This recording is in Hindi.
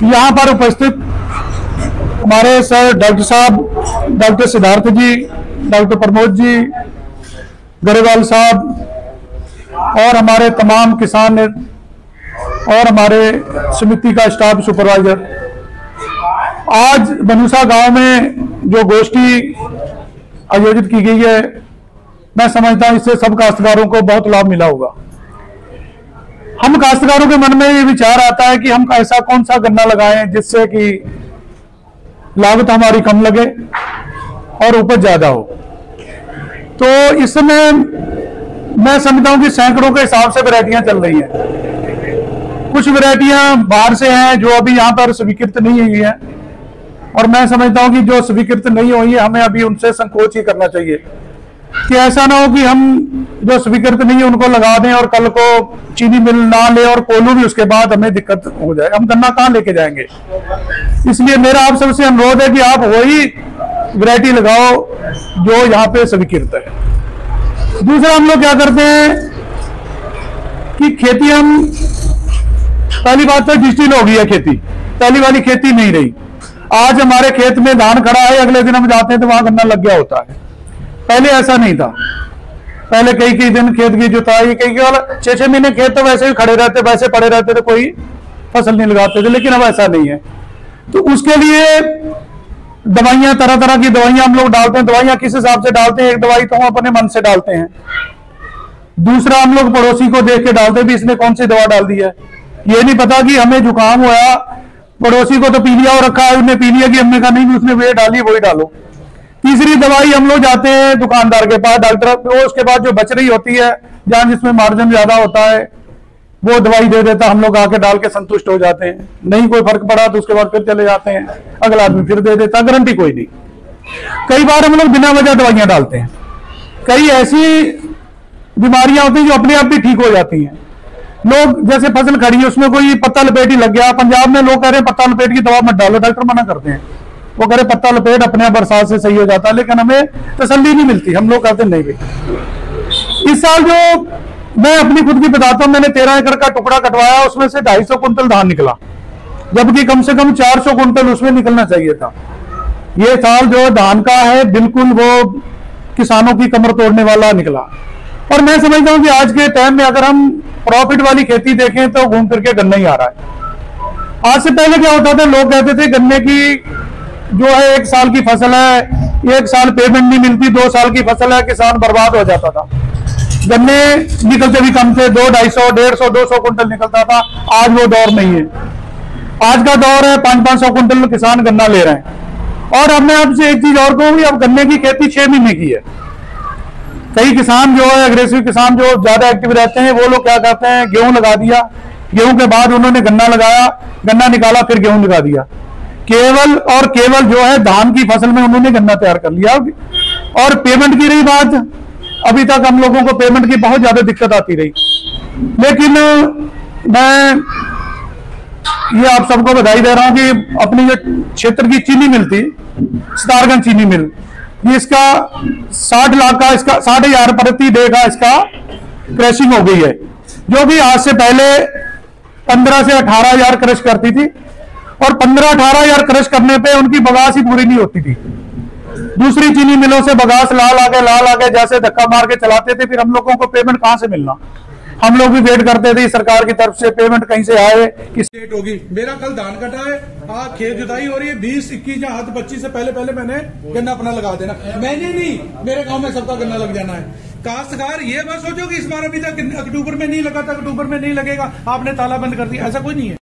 यहाँ पर उपस्थित हमारे सर डॉक्टर साहब, डॉक्टर सिद्धार्थ जी, डॉक्टर प्रमोद जी, गरेवाल साहब और हमारे तमाम किसान और हमारे समिति का स्टाफ सुपरवाइजर, आज बनूसा गांव में जो गोष्ठी आयोजित की गई है, मैं समझता हूं इससे सब काश्तकारों को बहुत लाभ मिला होगा। हम काश्तकारों के मन में ये विचार आता है कि हम ऐसा कौन सा गन्ना लगाएं जिससे कि लागत हमारी कम लगे और उपज ज्यादा हो। तो इस समय मैं समझता हूं कि सैकड़ों के हिसाब से वैरायटियां चल रही हैं। कुछ वैरायटियां बाहर से हैं जो अभी यहां पर स्वीकृत नहीं हुई है, और मैं समझता हूं कि जो स्वीकृत नहीं हुई है हमें अभी उनसे संकोच ही करना चाहिए कि ऐसा ना हो कि हम जो स्वीकृत नहीं है उनको लगा दें और कल को चीनी मिल ना ले और कोल्हू भी उसके बाद हमें दिक्कत हो जाए। हम गन्ना कहाँ लेके जाएंगे? इसलिए मेरा आप सबसे अनुरोध है कि आप वही वैरायटी लगाओ जो यहाँ पे स्वीकृत है। दूसरा, हम लोग क्या करते हैं कि खेती, हम पहली बात तो डिजिटल हो गई है खेती, पहली वाली खेती नहीं रही। आज हमारे खेत में धान खड़ा है, अगले दिन हम जाते हैं तो वहां गन्ना लग गया होता है। पहले ऐसा नहीं था। पहले कई दिन खेत की जुताई, कई 6-6 महीने खेत तो वैसे ही खड़े रहते, वैसे पड़े रहते थे, कोई फसल नहीं लगाते थे। लेकिन अब ऐसा नहीं है। तो उसके लिए दवाइयां, तरह तरह की दवाइयां हम लोग डालते हैं। दवाइयां किस हिसाब से डालते हैं? एक दवाई तो हम अपने मन से डालते हैं, दूसरा हम लोग पड़ोसी को देख के डालते हैं भी इसने कौन सी दवा डाल दी है। ये नहीं पता कि हमें जुकाम हुआ, पड़ोसी को तो पीलिया हो रखा है, उसने पी लिया कि हमने कहा नहीं उसने वे डाली वही डालो। तीसरी दवाई हम लोग जाते हैं दुकानदार के पास, डॉक्टर, वो उसके बाद जो बच रही होती है, जहां जिसमें मार्जिन ज्यादा होता है, वो दवाई दे देता, हम लोग आके डाल के संतुष्ट हो जाते हैं। नहीं कोई फर्क पड़ा तो उसके बाद फिर चले जाते हैं, अगला आदमी फिर दे देता, गारंटी कोई नहीं। कई बार हम लोग बिना वजह दवाइयां डालते हैं। कई ऐसी बीमारियां होती हैं जो अपने आप भी ठीक हो जाती हैं। लोग जैसे फसल खड़ी है उसमें कोई पत्ता लपेट ही लग गया, पंजाब में लोग कह रहे हैं पत्ता लपेट की दवा मत डालो, डॉक्टर मना करते हैं। वो कह रहे पत्ता लपेट अपने आप बरसात से सही हो जाता है, लेकिन हमें तसल्ली नहीं मिलती। हम लोग कहते नहीं भाई। इस साल जो मैं अपनी खुद की बताता हूं, मैंने 13 एकड़ का टुकड़ा कटवाया, उसमें से 250 कुंटल धान निकला, जबकि कम से कम 400 कुंटल उसमें निकलना चाहिए था। ये साल जो धान का है बिल्कुल वो किसानों की कमर तोड़ने वाला निकला। और मैं समझता हूं कि आज के टाइम में अगर हम प्रॉफिट वाली खेती देखें तो घूम फिर के गन्ना ही आ रहा है। आज से पहले क्या होता था, लोग कहते थे गन्ने की जो है 1 साल की फसल है, 1 साल पेमेंट नहीं मिलती, 2 साल की फसल है, किसान बर्बाद हो जाता था। गन्ने निकलते भी कम थे, 200, 250, 150, 200 कुंटल निकलता था। आज वो दौर नहीं है। आज का दौर है 500-500 कुंटल किसान गन्ना ले रहे हैं। और अब मैं आपसे एक चीज और कहूंगी, अब गन्ने की खेती 6 महीने की है। कई किसान जो है, अग्रेसिव किसान जो ज्यादा एक्टिव रहते हैं, वो लोग क्या करते हैं, गेहूं लगा दिया, गेहूं के बाद उन्होंने गन्ना लगाया, गन्ना निकाला, फिर गेहूं लगा दिया। केवल और केवल जो है धान की फसल में उन्होंने गन्ना तैयार कर लिया। और पेमेंट की रही बात, अभी तक हम लोगों को पेमेंट की बहुत ज्यादा दिक्कत आती रही। लेकिन मैं ये आप सबको बधाई दे रहा हूं कि अपनी जो क्षेत्र की चीनी मिल थी, सितारगंज चीनी मिल, इसका 60 लाख का, इसका 60,000 प्रति डे का इसका क्रशिंग हो गई है, जो भी आज से पहले 15 से 18,000 क्रश करती थी। और 15-18,000 क्रश करने पे उनकी बगास ही पूरी नहीं होती थी। दूसरी चीनी मिलों से बगास ला लाके जैसे धक्का मार के चलाते थे, फिर हम लोगों को पेमेंट कहां से मिलना? हम लोग भी वेट करते थे सरकार की तरफ से पेमेंट कहीं से आए कि लेट होगी। मेरा कल धान कटा है, आज खेत जुताई हो रही है, 20-21 या 25 से पहले मैंने गन्ना अपना लगा देना। मैंने नहीं, मेरे गांव में सबका गन्ना लग जाना है। काश्तकार ये मत सोचो कि इस बार अभी तक अक्टूबर में नहीं लगा था, अक्टूबर में नहीं लगेगा, आपने ताला बंद कर दिया, ऐसा कोई नहीं है।